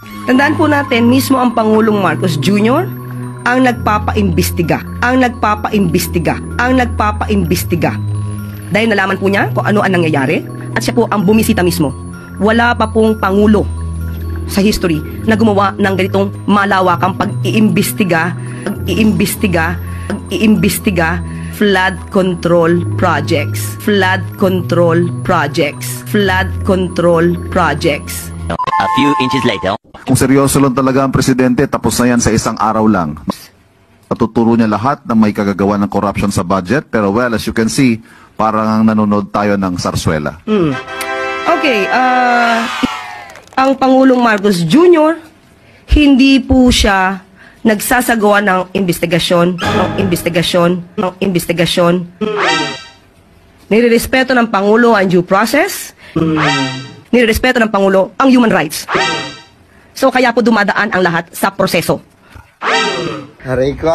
Tandaan po natin, mismo ang Pangulong Marcos Jr. ang nagpapaimbestiga. Dahil nalaman po niya kung ano ang nangyayari at siya po ang bumisita mismo. Wala pa pong Pangulo sa history na gumawa ng ganitong malawakang pag-iimbestiga flood control projects. A few inches later. Kung seryoso lang talaga ang presidente, tapos na yan sa isang araw lang. Patuturo niya lahat na may kagagawa ng corruption sa budget. Pero well, as you can see, parang nanonood tayo ng sarswela. Okay, ang Pangulong Marcos Jr., hindi po siya nagsasagawa ng investigasyon. Nirerespeto ng Pangulo ang due process. Nirerespeto ng Pangulo ang human rights. So kaya po dumadaan ang lahat sa proseso. Aray ko